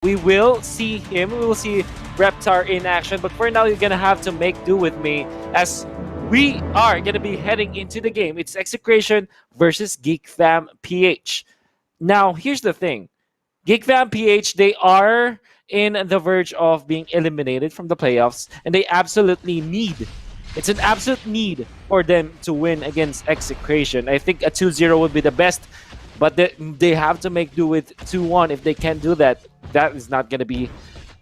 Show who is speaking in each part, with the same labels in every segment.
Speaker 1: We will see him. We will see Reptar in action. But for now, you're gonna have to make do with me as we are gonna be heading into the game. It's Execration versus Geek Fam PH. Now, here's the thing. Geek Fam PH, they are in the verge of being eliminated from the playoffs, and they absolutely need. It's an absolute need for them to win against Execration. I think a 2-0 would be the best, but they have to make do with 2-1. If they can't do that, that is not going to be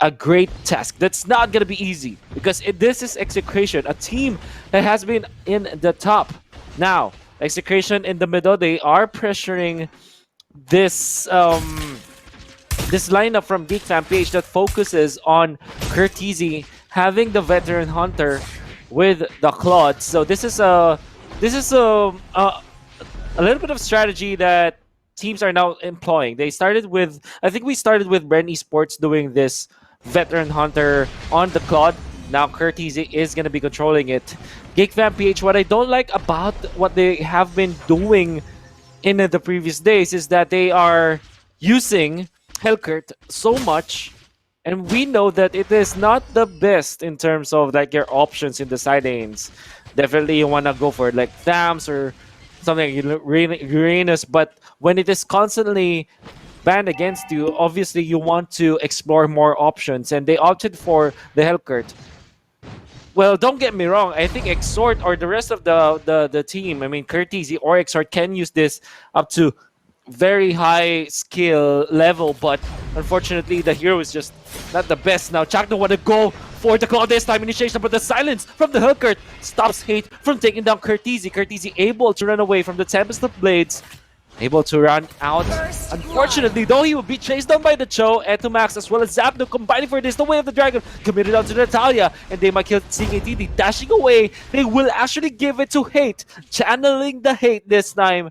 Speaker 1: a great task. That's not going to be easy because this is Execration, a team that has been in the top. Now, Execration in the middle, they are pressuring this this lineup from Geek Fam PH that focuses on Curtizi having the veteran hunter with the Claude. So this is a little bit of strategy that teams are now employing. They started with, I think we started with Bren Esports doing this veteran hunter on the Claude. Now Curtizi is going to be controlling it. Geek Fam PH, what I don't like about what they have been doing in the previous days is that they are using Hellkurt so much, and we know that it is not the best in terms of like your options in the side lanes. Definitely you want to go for like Thams or something like Uranus, but when it is constantly banned against you, obviously you want to explore more options, and they opted for the Hellkurt. Well, don't get me wrong, I think Exort or the rest of the team, I mean Curtizi or Exort can use this up to very high skill level, but unfortunately the hero is just not the best. Now Chakno want to go for the claw this time initiation, but the silence from the Hellkurt stops Hate from taking down Curtizi. Curtizi able to run away from the Tempest of Blades, able to run out. Unfortunately, though, he will be chased down by the Cho, Etumax, as well as Zapno combining for this. The Way of the Dragon committed out to Natalia, and they might kill CKTD. Dashing away, they will actually give it to Hate, channeling the Hate this time.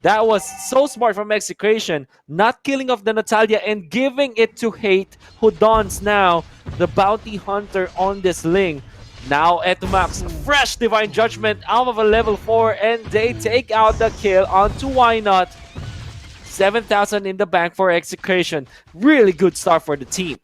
Speaker 1: That was so smart from Execration, not killing off the Natalia and giving it to Hate, who dons now the bounty hunter on this Ling. Now Etumax, fresh Divine Judgment out of a level 4, and they take out the kill onto Why Not. 7,000 in the bank for Execration. Really good start for the team.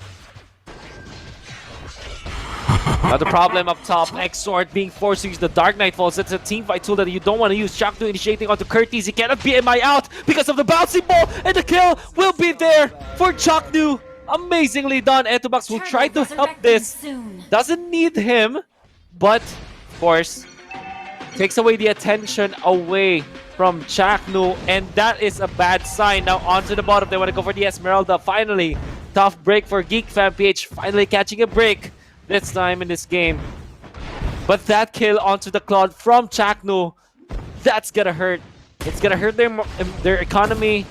Speaker 1: Now the problem up top, Exort being forced to use the Dark Knight Falls. It's a team fight tool that you don't want to use. Chakno initiating onto Curtis. He cannot BMI out because of the bouncy ball, and the kill will be there for Chaknu. Amazingly done. Etumax will try to help this. Doesn't need him, but of course, takes away the attention away from Chaknu, and that is a bad sign. Now onto the bottom, they want to go for the Esmeralda. Finally, tough break for Geek Fam PH. Finally catching a break this time in this game. But that kill onto the Claude from Chaknu, that's gonna hurt. It's gonna hurt their economy,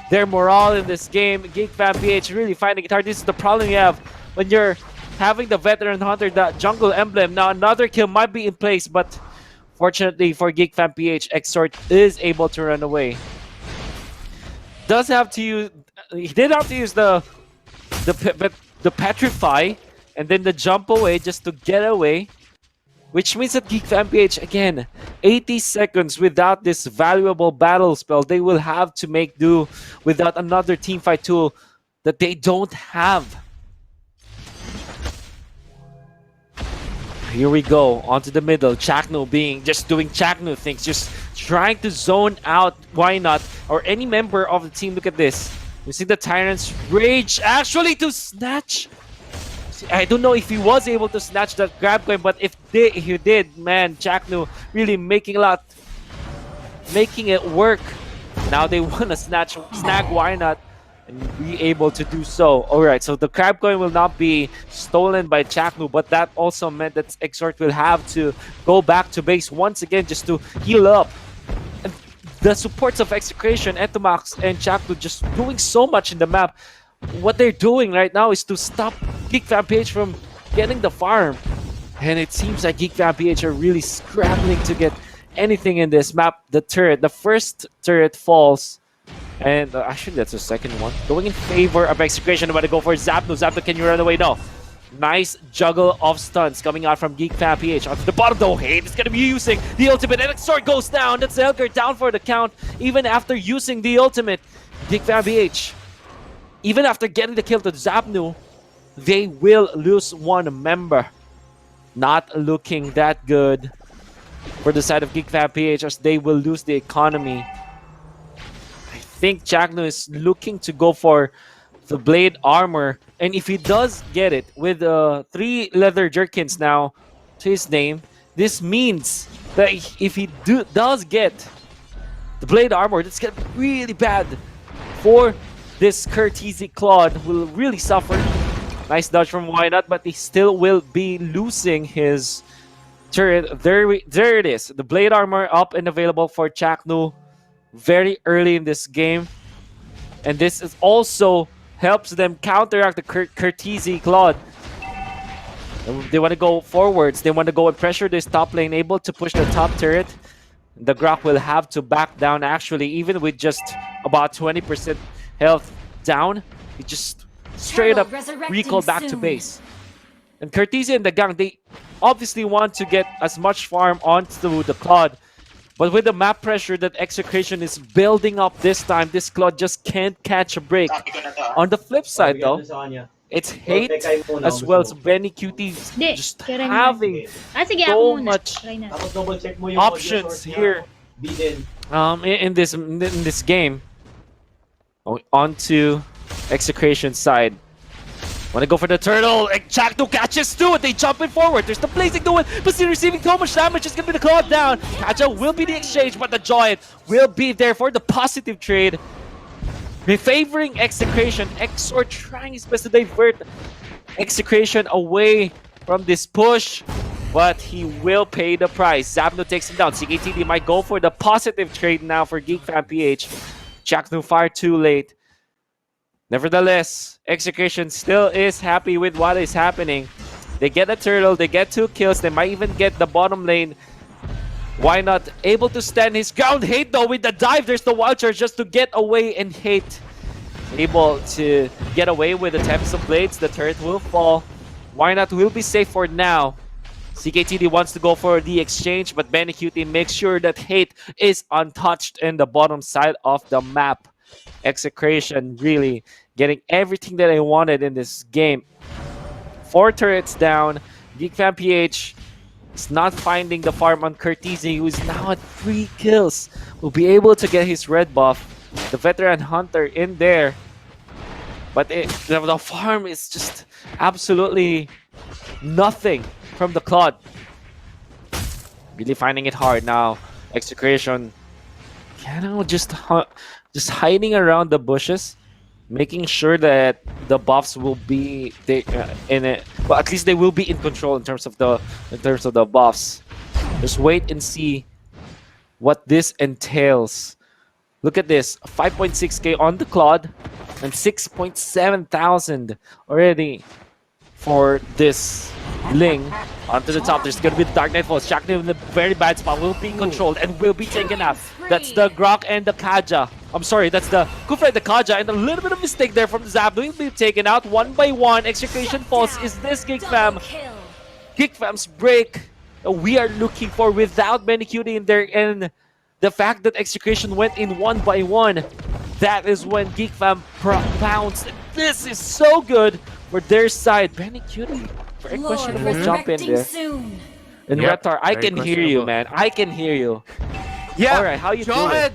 Speaker 1: their morale in this game. Geek Fam PH really finding it hard. This is the problem you have when you're having the veteran hunter, the jungle emblem. Now another kill might be in place, but fortunately for Geek Fam PH, Exort is able to run away. Does have to use, he did have to use the Petrify and then the jump away just to get away, which means that Geek Fam PH, again, 80 seconds without this valuable battle spell. They will have to make do without another teamfight tool that they don't have. Here we go, onto the middle. Chakno just doing Chakno things, just trying to zone out Why Not or any member of the team. Look at this. You see the Tyrant's Rage actually to snatch. I don't know if he was able to snatch that grab coin, but if he did, man, Chakno really making it work. Now they want to snag Why Not and be able to do so. Alright, so the crab coin will not be stolen by Chaknu, but that also meant that Exort will have to go back to base once again just to heal up. And the supports of Execration, Etumax and Chaknu just doing so much in the map. What they're doing right now is to stop Geek Fam PH from getting the farm. And it seems like Geek Fam PH are really scrambling to get anything in this map. The first turret falls. And actually, that's the second one. Going in favor of Execration. I'm going to go for Zapno. Zapno, can you run away? No. Nice juggle of stunts coming out from Geek Fam PH. Onto the bottom though, Hate is going to be using the ultimate. And Sword goes down. That's Hellkurt down for the count. Even after using the ultimate, Geek Fam PH even after getting the kill to Zapnu, they will lose one member. Not looking that good for the side of GeekFam PH, as they will lose the economy. I think Chakno is looking to go for the blade armor, and if he does get it with 3 leather jerkins now to his name, this means that if he does get the blade armor, that's gonna be really bad for this courtesy Claude. Will really suffer. Nice dodge from Why Not, but he still will be losing his turret. There it is. The blade armor up and available for Chaknu very early in this game. And this is also helps them counteract the courtesy Claude. They want to go forwards. They want to go and pressure this top lane, able to push the top turret. The Grock will have to back down, actually, even with just about 20% health down. He just straight up recall back to base. And Courtesia and the gang, they obviously want to get as much farm onto the Claude. But with the map pressure that Execration is building up this time, this Claude just can't catch a break. On the flip side, though, it's hate as well as Benny QT just having so much options here in this game. Onto Execration side. Want to go for the turtle, and Chakno catches too, and they jump in forward. There's the blazing duel, but still receiving so much damage. It's going to be the Claude down. Kaja will be the exchange, but the Giant will be there for the positive trade. Favoring Execration, Exor trying his best to divert Execration away from this push, but he will pay the price. Zapno takes him down. CKTD might go for the positive trade now for GeekFam PH. Chakno far too late. Nevertheless, Execration still is happy with what is happening. They get a turtle, they get 2 kills, they might even get the bottom lane. Why not? Able to stand his ground. Hate though with the dive, there's the wild charge just to get away, and Hate able to get away with the Tempest of Blades. The turret will fall. Why not? Will be safe for now. CKTD wants to go for the exchange, but Benny QT makes sure that Hate is untouched in the bottom side of the map. Execration really getting everything that I wanted in this game. 4 turrets down. GeekFam PH is not finding the farm on Courtesy, who is now at 3 kills. Will be able to get his red buff. The veteran hunter in there. But the farm is just absolutely nothing from the Claude. Really finding it hard now. Execration, you know, just hiding around the bushes, making sure that the buffs will be in it. Well, at least they will be in control in terms of the buffs. Just wait and see what this entails. Look at this, 5.6k on the Claude and 6.7 thousand already for this Ling. Onto the top, there's gonna be the Dark Knight Falls. Chakno in a very bad spot, will be controlled and will be taken out. That's the Grock and the Kaja. I'm sorry, that's the Khufra and the Kaja, and a little bit of mistake there from the Zap. Will be taken out one by one. Execration Falls. Is this GeekFam? GeekFam's break we are looking for without Benny QT in there, and the fact that Execration went in one by one, that is when GeekFam pounced. This is so good for their side. Benny QT, very questionable jump in there. And Reptar, I can hear you, man. I can hear you.
Speaker 2: Yeah.
Speaker 1: All right, how you doing?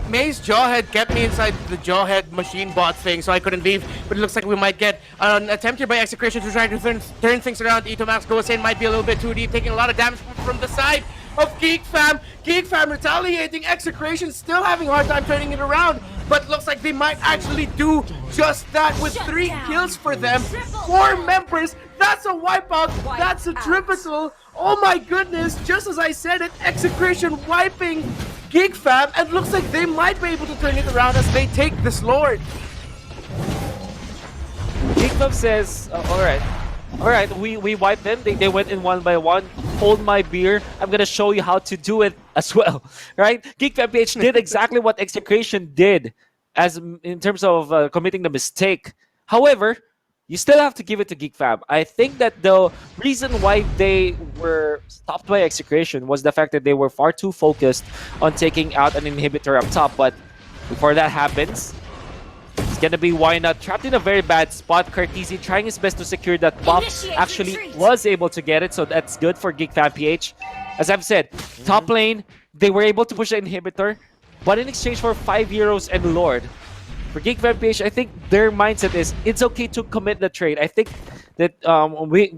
Speaker 2: Maze Jawhead kept me inside the Jawhead machine bot thing, so I couldn't leave. But it looks like we might get an attempt here by Execration to try to turn things around. Itomax goes in, might be a little bit too deep, taking a lot of damage from the side of GeekFam. GeekFam retaliating. Execration still having a hard time turning it around, but looks like they might actually do just that with 3 kills for them. 4 members. That's a wipeout. That's a triple. Oh my goodness, just as I said it, Execration wiping GeekFam, and looks like they might be able to turn it around as they take this Lord.
Speaker 1: GeekFam says, alright, we wiped them. They went in one by one. Hold my beer. I'm gonna show you how to do it as well, right? GeekFam PH did exactly what Execration did as in terms of committing the mistake. However, you still have to give it to GeekFam. I think that the reason why they were stopped by Execration was the fact that they were far too focused on taking out an inhibitor up top. But before that happens, It's gonna be Why Not trapped in a very bad spot. Cartesi trying his best to secure that buff. Actually was able to get it, so that's good for Geek Fan PH. As I've said, top lane, they were able to push the inhibitor, but in exchange for 5 euros and Lord. For Geek Fan PH, I think their mindset is it's okay to commit the trade. I think that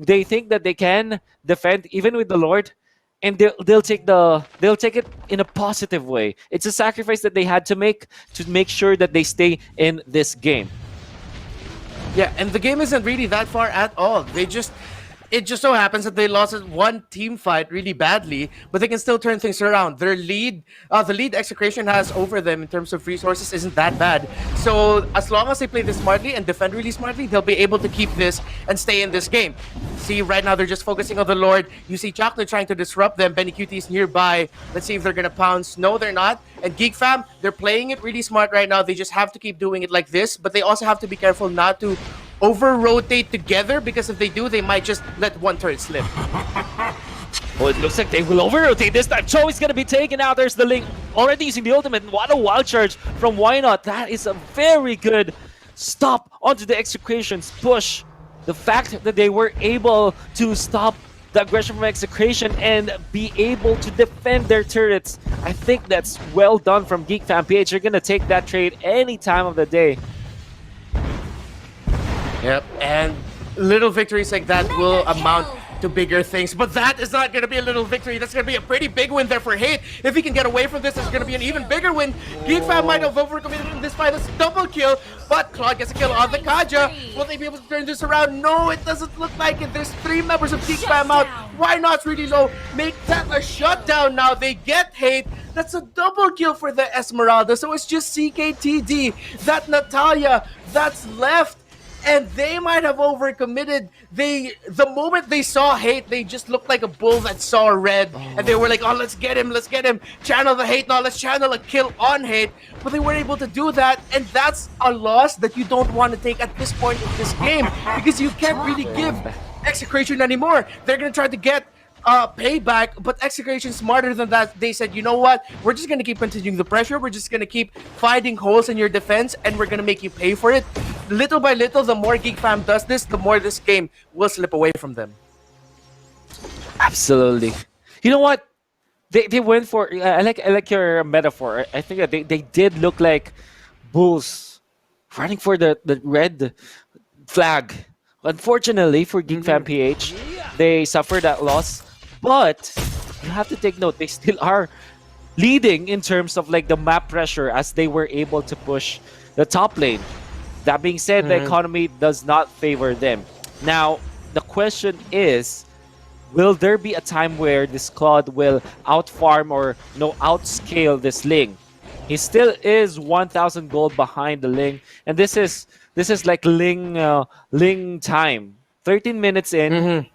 Speaker 1: they think that they can defend even with the Lord, and they'll take it in a positive way. It's a sacrifice that they had to make sure that they stay in this game.
Speaker 2: Yeah, and the game isn't really that far at all. It just so happens that they lost one team fight really badly, but they can still turn things around. Their lead, the lead Execration has over them in terms of resources isn't that bad. So as long as they play this smartly and defend really smartly, they'll be able to keep this and stay in this game. See, right now they're just focusing on the Lord. You see Chocolate trying to disrupt them. Benny Cutie is nearby. Let's see if they're gonna pounce. No, they're not. And Geek Fam, they're playing it really smart right now. They just have to keep doing it like this, but they also have to be careful not to over-rotate together, because if they do, they might just let one turret slip.
Speaker 1: Well, it looks like they will over-rotate this time. Cho is going to be taken out. There's the Link already using the ultimate. What a wild charge from Why Not. That is a very good stop onto the Execration's push. The fact that they were able to stop the aggression from Execration and be able to defend their turrets, I think that's well done from Geek Fan PH. You're going to take that trade any time of the day.
Speaker 2: Yep, and little victories like that will amount to bigger things, but that is not going to be a little victory. That's going to be a pretty big win there for Hate. If he can get away from this, it's going to be an even bigger win. Geek Fam might have overcommitted in this fight. It's double kill, but Claude gets a kill on the Kaja. Will they be able to turn this around? No, it doesn't look like it. There's 3 members of Geek Fam out. Why Not's really low? Make that a shutdown now. They get Hate. That's a double kill for the Esmeralda. So it's just CKTD, that Natalia, that's left. And they might have overcommitted. The moment they saw Hate, they just looked like a bull that saw red. And they were like, oh, let's get him. Channel the Hate now. Let's channel a kill on Hate. But they weren't able to do that. And that's a loss that you don't want to take at this point in this game, because you can't really give Execration anymore. They're going to try to get payback, but Execration smarter than that. They said, you know what, we're just gonna keep continuing the pressure, we're just gonna keep finding holes in your defense, and we're gonna make you pay for it. Little by little, the more Geek Fam does this, the more this game will slip away from them.
Speaker 1: Absolutely. You know what, they went for I like your metaphor. I think that they did look like bulls running for the red flag. Unfortunately for Geek Fan PH, they suffered that loss. But you have to take note, they still are leading in terms of like the map pressure, as they were able to push the top lane. That being said, the economy does not favor them. Now, the question is, will there be a time where this Claude will outfarm or outscale this Ling? He still is 1,000 gold behind the Ling, and this is like Ling time. 13 minutes in.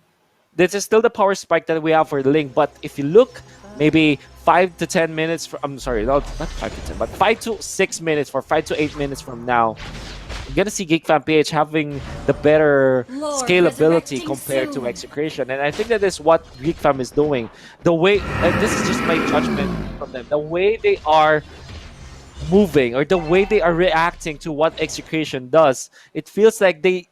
Speaker 1: This is still the power spike that we have for the Ling, but if you look, maybe 5 to 10 minutes I'm sorry, not 5 to 10, but 5 to 6 minutes, for 5 to 8 minutes from now, you're gonna see Geek Fan PH having the better scalability compared to Execration. And I think that is what Geek Fam is doing. The way, and this is just my judgment from them, the way they are moving, or the way they are reacting to what Execration does, it feels like they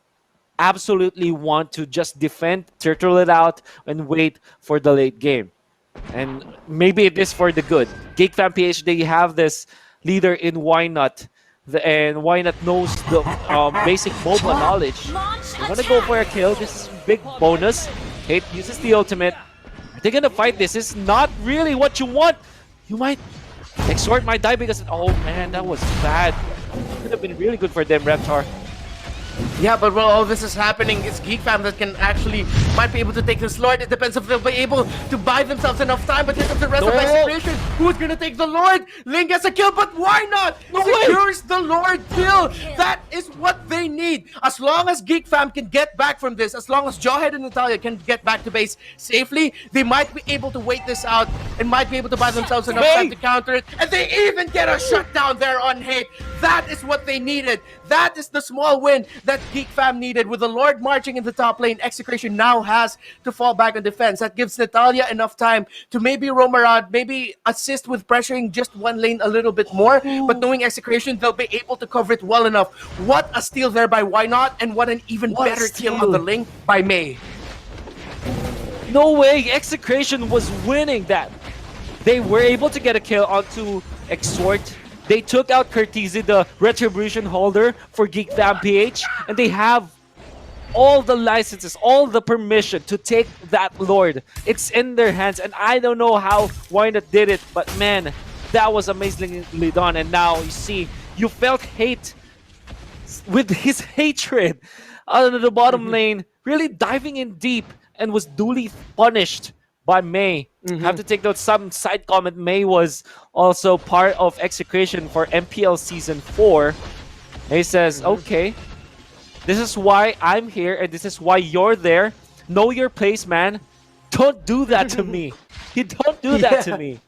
Speaker 1: absolutely want to just defend, turtle it out, and wait for the late game. And maybe it is for the good. Geek Fan PH, they have this leader in Why Not, and Why Not knows the basic MOBA knowledge. They want to go for a kill. This is a big bonus. Hate uses the ultimate. Are they gonna fight this? This is not really what you want. You might, Exort might die because, oh man, that was bad. Could have been really good for them, Reptar.
Speaker 2: Yeah, but while all this is happening, it's Geek Fam that can might be able to take this Lord. It depends if they'll be able to buy themselves enough time, but here comes the rest of Execration. Who's gonna take the Lord? Ling gets a kill, but Why Not? Secures the Lord kill. That is what they need. lead. As long as Geek Fam can get back from this, as long as Jawhead and Natalia can get back to base safely, they might be able to wait this out and might be able to buy themselves enough time to counter it. And they even get a shutdown there on Hate. That is what they needed. That is the small win that Geek Fam needed. With the Lord marching in the top lane, Execration now has to fall back on defense. That gives Natalia enough time to maybe roam around, maybe assist with pressuring just one lane a little bit more. But knowing Execration, they'll be able to cover it well enough. What a steal there by Why Not, and what an even better kill on the lane by May.
Speaker 1: No way, Execration was winning that. They were able to get a kill onto Exhort. They took out Curtizi, the Retribution holder for Geek Fam PH, and they have all the licenses, all the permission to take that Lord. It's in their hands, and I don't know how Why Not did it, but man, that was amazingly done. And now you see, you felt Hate with his hatred out of the bottom lane, really diving in deep, and was duly punished by May. Have to take note, some side comment, May was also part of Execration for MPL Season 4. And he says, okay, this is why I'm here, and this is why you're there. Know your place, man. Don't do that to me. You don't do that to me.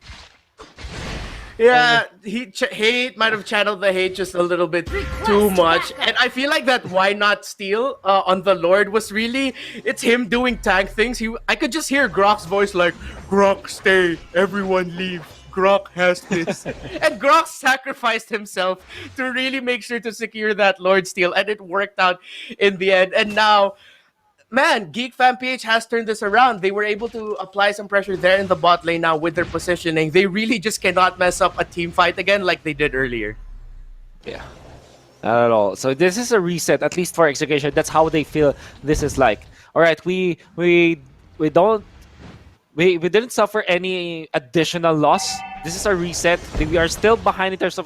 Speaker 2: Yeah, Hate might have channeled the hate just a little bit too much. And I feel like that Why Not steal on the Lord was really, it's him doing tank things. I could just hear Grock's voice like, Grock, stay, everyone leave. Grock has this. And Grock sacrificed himself to really make sure to secure that Lord steal. And it worked out in the end. And now, man, Geek Fam PH has turned this around. They were able to apply some pressure there in the bot lane now with their positioning. They really just cannot mess up a team fight again like they did earlier.
Speaker 1: Yeah, not at all. So this is a reset, at least for Execution. That's how they feel this is like. All right, we didn't suffer any additional loss. This is a reset. We are still behind in terms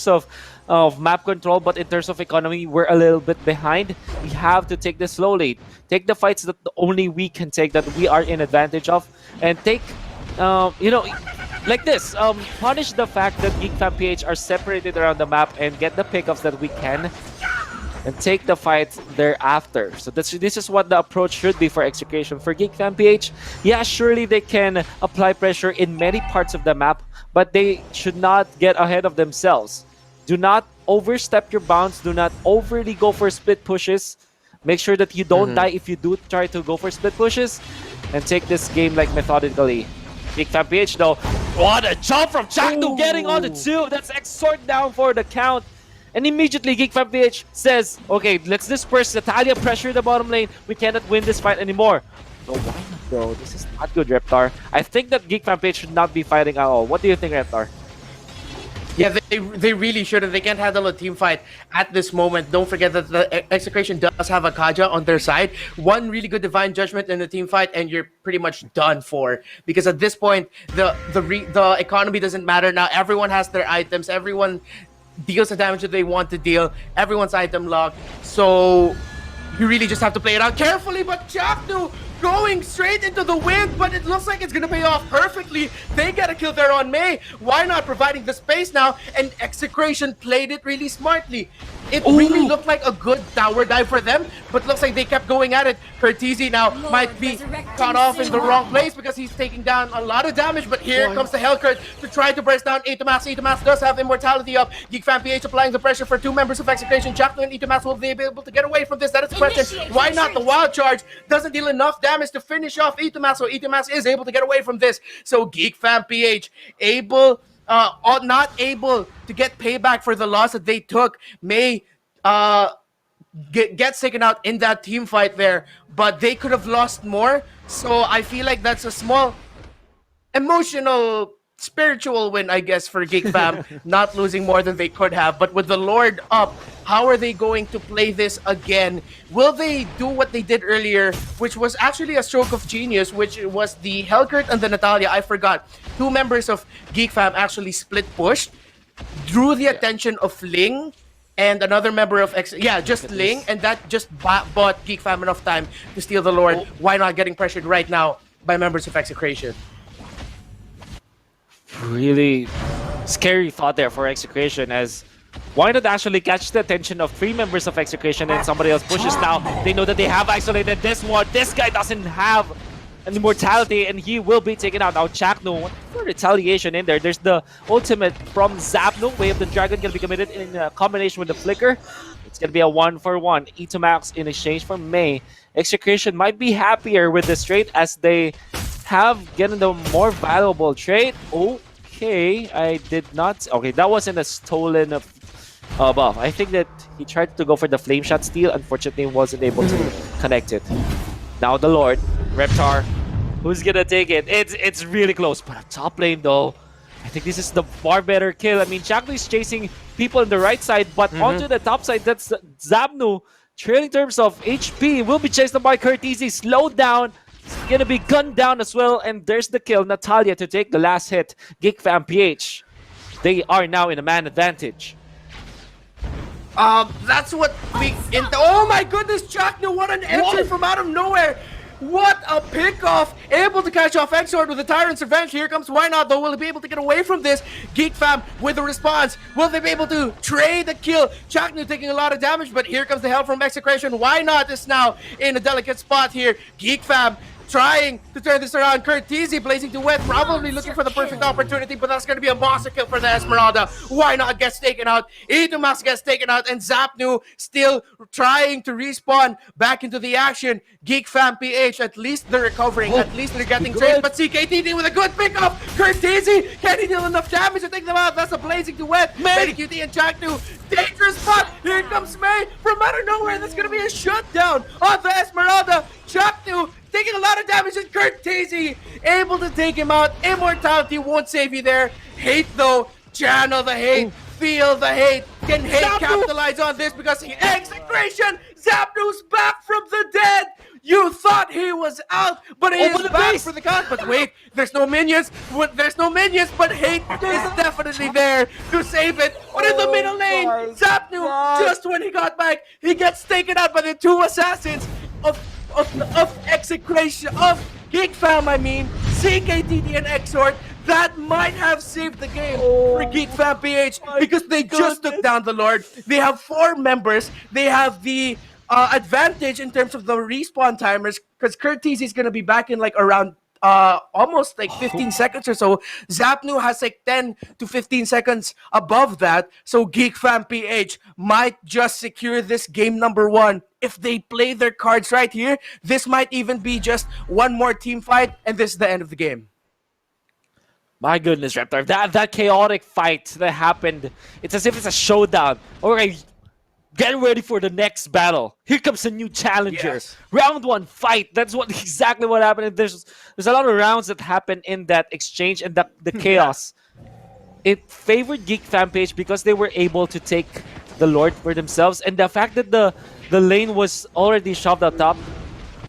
Speaker 1: of of map control, but in terms of economy, we're a little bit behind. We have to take this slowly. Take the fights that only we can take, that we are in advantage of, and take, like this. Punish the fact that Geek Fam PH are separated around the map and get the pickups that we can, and take the fight thereafter. So this is what the approach should be for Execution. For Geek Fam PH, yeah, surely they can apply pressure in many parts of the map, but they should not get ahead of themselves. Do not overstep your bounds. Do not overly go for split pushes. Make sure that you don't die if you do try to go for split pushes, and take this game like methodically. Geek Fam PH though, what a jump from Chakdu, getting on the 2. That's Exhort down for the count. And immediately Geek Fam PH says, okay, let's disperse Natalia, pressure the bottom lane. We cannot win this fight anymore. No, why not, bro? This is not good, Reptar. I think that Geek Fam PH should not be fighting at all. What do you think, Reptar?
Speaker 2: Yeah, they really shouldn't. They can't handle a team fight at this moment. Don't forget that the Execration does have a Kaja on their side. One really good Divine Judgment in the team fight, and you're pretty much done for. Because at this point, the economy doesn't matter now. Everyone has their items. Everyone deals the damage that they want to deal. Everyone's item locked. So you really just have to play it out carefully. But Chakdu going straight into the wind, but it looks like it's gonna pay off perfectly. They get a kill there on May. Why not providing the space now? And Execration played it really smartly. It really looked like a good tower dive for them, but looks like they kept going at it. Curtizi now might be caught off in the wrong place because he's taking down a lot of damage, but here comes the Hellcurt to try to burst down Itomas. Itomas does have immortality up. Geek Fam PH applying the pressure for 2 members of Execration. Chakdu and Itomas, will they be able to get away from this? That is the question. Why not? The wild charge doesn't deal enough damage to finish off Itomas, so Itomas is able to get away from this. So Geek Fam PH not able to get payback for the loss that they took. May get taken out in that team fight there, but they could have lost more. So I feel like that's a small emotional, spiritual win, I guess, for Geek Fam, not losing more than they could have. But with the Lord up, how are they going to play this again? Will they do what they did earlier, which was actually a stroke of genius, which was the Hellcurt and the Natalia? I forgot. 2 members of Geek Fam actually split pushed, drew the attention of Ling, and another member of just Ling, and that just bought Geek Fam enough time to steal the Lord. Why not getting pressured right now by members of Execration?
Speaker 1: Really scary thought there for Execration, as Why not actually catch the attention of 3 members of Execration and somebody else pushes now? They know that they have isolated this one. This guy doesn't have an immortality and he will be taken out. Now Chakno, what for retaliation in there? There's the ultimate from Zapno. Way of the Dragon gonna be committed in combination with the Flicker. It's gonna be a 1-for-1. E2max in exchange for May. Execration might be happier with this trade as they have gotten the more valuable trade. Okay, I did not. Okay, that wasn't a stolen buff. I think that he tried to go for the flame shot steal. Unfortunately, wasn't able to connect it. Now the Lord, Reptar, who's gonna take it? It's really close, but a top lane though. I think this is the far better kill. I mean, Chakno is chasing people on the right side, but onto the top side, that's Zapnu. Trailing terms of HP, will be chased by Curtizi. Slowed down. It's gonna be gunned down as well, and there's the kill. Natalia to take the last hit. GEEK Fam PH. They are now in a man advantage.
Speaker 2: That's what we... Oh my goodness, Chakno, what an entry from out of nowhere! What a pickoff! Able to catch off Exord with the Tyrant's Revenge. Here comes Why Not, though. Will he be able to get away from this? GEEK Fam with the response. Will they be able to trade the kill? Chakno taking a lot of damage, but here comes the help from Execration. Why Not is now in a delicate spot here. GEEK Fam trying to turn this around. Curtizi blazing to wet, probably looking for the perfect opportunity, but that's going to be a monster kill for the Esmeralda. Why Not gets taken out, E2max gets taken out, and Zapnu still trying to respawn back into the action. GEEK Fam PH, at least they're recovering, at least they're getting traced, but CKTD with a good pickup. Curtizi, can he deal enough damage to take them out? That's a blazing to wet. QT and Chaknu, dangerous spot. Here comes May from out of nowhere. That's going to be a shutdown on the Esmeralda. Chaknu taking a lot of damage, and Curtizi able to take him out. Immortality won't save you there. Hate though, channel the hate, feel the hate. Can hate capitalize on this because he Execration. Zapnu's back from the dead. You thought he was out, but he is back for the count. But wait, there's no minions. There's no minions, but hate is definitely there to save it. But in the middle lane, Zapnu, just when he got back, he gets taken out by the 2 assassins of Execration, of GEEK Fam, I mean, CKTD and Exort. That might have saved the game for GEEK Fam PH because they just took down the Lord. They have 4 members. They have the advantage in terms of the respawn timers because Curtizi is going to be back in like around almost like 15 seconds or so. Zapnu has like 10 to 15 seconds above that. So GEEK Fam PH might just secure this game number 1. If they play their cards right here, this might even be just one more team fight, and this is the end of the game.
Speaker 1: My goodness, Reptar, that chaotic fight that happened, it's as if it's a showdown. Okay, get ready for the next battle. Here comes a new challenger.
Speaker 2: Yes.
Speaker 1: Round 1 fight. That's exactly what happened. There's a lot of rounds that happen in that exchange and the chaos. It favored GEEK Fam PH because they were able to take the Lord for themselves, and the fact that the lane was already shoved up top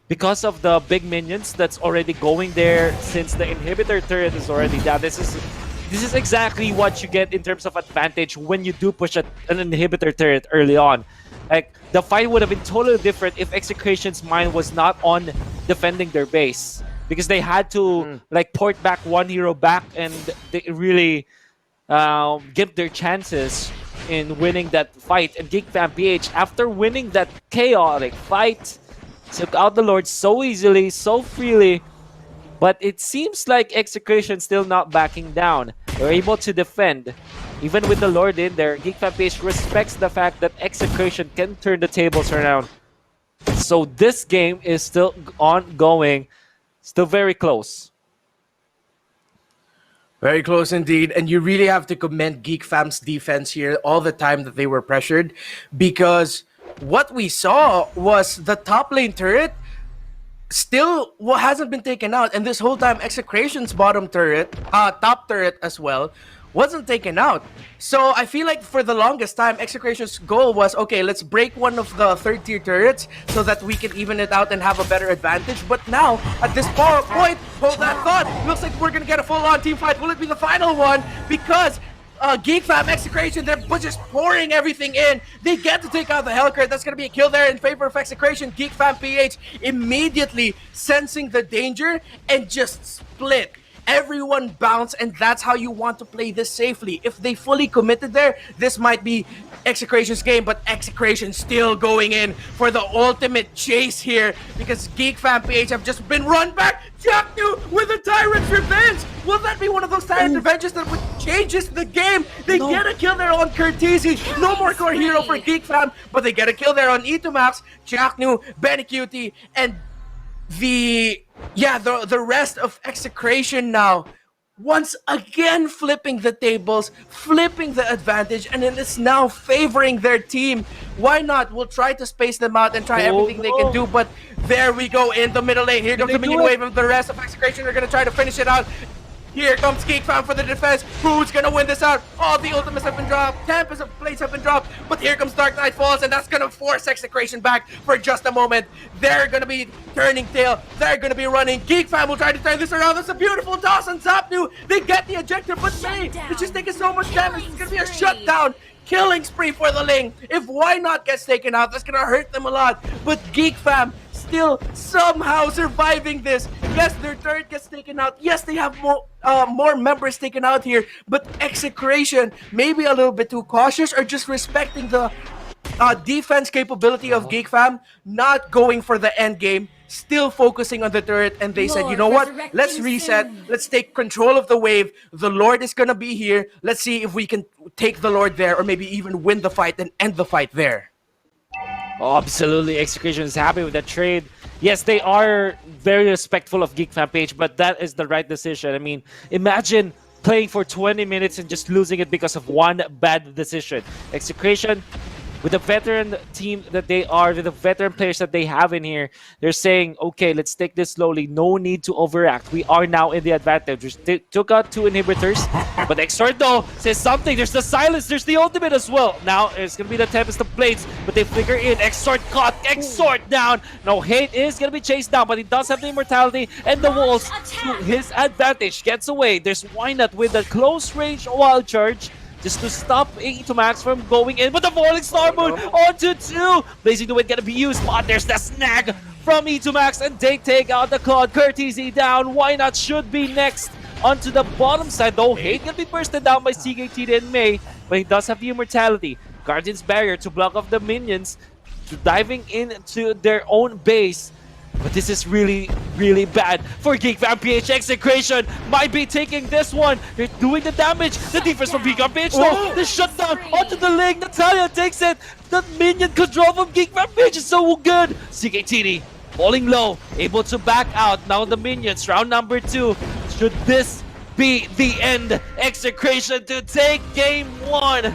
Speaker 1: because of the big minions that's already going there since the inhibitor turret is already down. This is exactly what you get in terms of advantage when you do push an inhibitor turret early on. Like, the fight would have been totally different if Execration's mind was not on defending their base, because they had to like port back one hero back, and they really give their chances in winning that fight. And GEEK Fam PH, after winning that chaotic fight, took out the Lord so easily, so freely. But it seems like Execration still not backing down. They're able to defend. Even with the Lord in there, GEEK Fam PH respects the fact that Execration can turn the tables around. So this game is still ongoing, still very close.
Speaker 2: Very close indeed, and you really have to commend GEEK Fam's defense here all the time that they were pressured, because what we saw was the top lane turret still hasn't been taken out, and this whole time Execration's bottom turret, top turret as well, wasn't taken out. So I feel like for the longest time, Execration's goal was, okay, let's break one of the 3rd-tier turrets so that we can even it out and have a better advantage. But now, at this point, hold that thought. Looks like we're gonna get a full-on team fight. Will it be the final one? Because GEEK Fam, Execration, they're just pouring everything in. They get to take out the Hellcurt. That's going to be a kill there in favor of Execration. GEEK Fam PH immediately sensing the danger and just split Everyone bounce, and that's how you want to play this safely. If they fully committed there, this might be Execration's game, but Execration still going in for the ultimate chase here because Geek Fan PH have just been run back. Jacknew with a Tyrant's Revenge! Will that be one of those Tyrant Revenges that would changes the game? They get a kill there on Curtisi. No more core hero for Geek Fam, but they get a kill there on Itomax, Jacknew, Benny Cutie, and the rest of Execration now. Once again flipping the tables, flipping the advantage, and it is now favoring their team. Why not? We'll try to space them out and try everything they can do, but there we go in the middle lane. Here comes the minion wave of the rest of Execration. They're going to try to finish it out. Here comes Geek Fam for the defense. Who's gonna win this out? All the ultimates have been dropped. Tempest of Blades have been dropped. But here comes Dark Knight Falls, and that's gonna force Execration back for just a moment. They're gonna be turning tail. They're gonna be running. Geek Fam will try to turn this around. That's a beautiful toss on Zapnu. They get the ejector, but May is just taking so much damage. It's gonna be a shutdown. Killing spree for the Ling. If Why Not gets taken out, that's gonna hurt them a lot. But Geek Fam still somehow surviving this. Yes, their turret gets taken out. Yes, they have more members taken out here. But Execration, maybe a little bit too cautious or just respecting the defense capability of Geek Fam, not going for the end game. Still focusing on the turret, and they said, you know what, let's reset, let's take control of the wave. The Lord is gonna be here. Let's see if we can take the Lord there, or maybe even win the fight and end the fight there.
Speaker 1: Oh, absolutely. Execration is happy with that trade. Yes, they are very respectful of Geek Fan page, but that is the right decision. I mean, imagine playing for 20 minutes and just losing it because of one bad decision. Execration, with the veteran team that they are, with the veteran players that they have in here, they're saying, okay, let's take this slowly. No need to overact. We are now in the advantage. They took out 2 inhibitors, but Exort though says something. There's the silence. There's the ultimate as well. Now it's going to be the Tempest of Blades, but they figure in. Exort caught. Exort down. No, Hate is going to be chased down, but he does have the immortality and the walls to his advantage. Gets away. There's Why Not with a close range wild charge, just to stop Itomax from going in. But the Falling Star Moon onto 2. Blazing the Wind gonna be used, but there's the snag from Itomax, and they take out the Claude. Curtisi down. Why Not should be next onto the bottom side, though. Hate gonna be bursted down by CKT and May, but he does have the immortality. Guardian's Barrier to block off the minions, to diving into their own base. But this is really, really bad for Geek Fan PH. Execration might be taking this one. They're doing the damage. The defense from Geek Fan PH though. The shutdown onto the leg. Natalia takes it. The minion control from Geek Fan PH is so good. CKTD falling low, able to back out. Now the minions, round number 2. Should this be the end? Execration to take game 1.